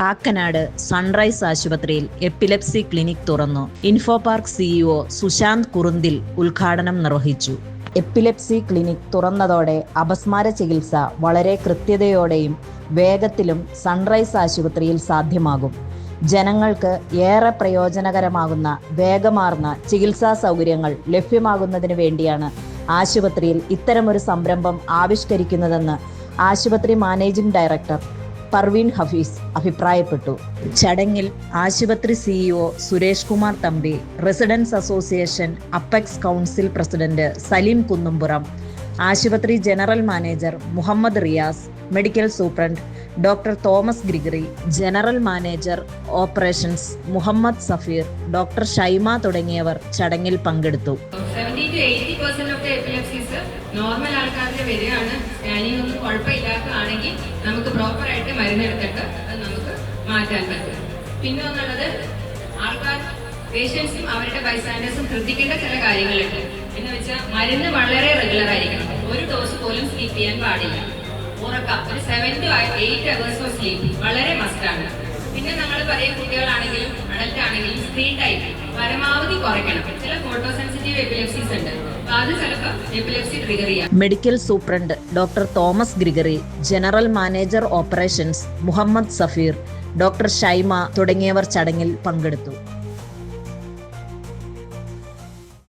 Kakkanad sunrise ആശുപത്രിയിൽ epilepsy clinic തുറന്നു. Info park CEO Sushant Kurunthil ഉദ്ഘാടനം നിർവഹിച്ചു. എപ്പിലെപ്സി ക്ലിനിക് തുറന്നതോടെ അപസ്മാര ചികിത്സ വളരെ കൃത്യതയോടെയും വേഗത്തിലും സൺറൈസ് ആശുപത്രിയിൽ സാധ്യമാകും. ജനങ്ങൾക്ക് ഏറെ പ്രയോജനകരമാകുന്ന വേഗമാർന്ന ചികിത്സാ സൗകര്യങ്ങൾ ലഭ്യമാകുന്നതിന് വേണ്ടിയാണ് ആശുപത്രിയിൽ ഇത്തരമൊരു സംരംഭം ആവിഷ്കരിക്കുന്നതെന്ന് ആശുപത്രി മാനേജിംഗ് ഡയറക്ടർ പർവീൻ ഹഫീസ് അഭിപ്രായപ്പെട്ടു. ചടങ്ങിൽ ആശുപത്രി CEO Suresh Kumar Thampi, residents association apex council president Saleem Kunnumpuram, ആശുപത്രി general manager Muhammad Riyas, medical superintendent doctor Thomas Gregory, general manager operations Muhammad Safeer, doctor Shaima തുടങ്ങിയവർ ചടങ്ങിൽ പങ്കെടുത്തു. 70-80% ഓഫ് എപ്പിലെപ്സീസ് നോർമൽ ആൾക്കാരുടെ വരികയാണ്. സ്കാനിങ് ഒന്നും കുഴപ്പമില്ലാത്തതാണെങ്കിൽ നമുക്ക് പ്രോപ്പറായിട്ട് മരുന്നെടുത്തിട്ട് അത് നമുക്ക് മാറ്റാൻ പറ്റും. പിന്നെ ഒന്നുള്ളത്, ആൾക്കാർ പേഷ്യൻസും അവരുടെ ബൈസ്റ്റാൻഡേഴ്സും ശ്രദ്ധിക്കേണ്ട ചില കാര്യങ്ങളുണ്ട്. എന്ന് വെച്ചാൽ മരുന്ന് വളരെ റെഗുലർ ആയിരിക്കണം. ഒരു ഡോസ് പോലും സ്കിപ്പ് ചെയ്യാൻ പാടില്ല. ഉറക്കം ഒരു 7 to 8 hours ഓഫ് സ്ലീപ്പ് വളരെ മസ്റ്റാണ്. പിന്നെ നമ്മൾ പറയും, കുട്ടികളാണെങ്കിലും അഡൽട്ട് ആണെങ്കിലും സ്ക്രീൻ ടൈം പരമാവധി കുറയ്ക്കണം. ചില ഫോട്ടോ സെൻസിറ്റീവ് എപ്പിലെപ്സീസ് ഉണ്ട്, അത് ചിലപ്പോൾ എപ്പിലെപ്സി ട്രിഗർ ചെയ്യാം. Medical superintendent doctor Thomas Gregory, general manager operations Muhammad Safeer, doctor Shaima തുടങ്ങിയവർ ചടങ്ങിൽ പങ്കെടുത്തു.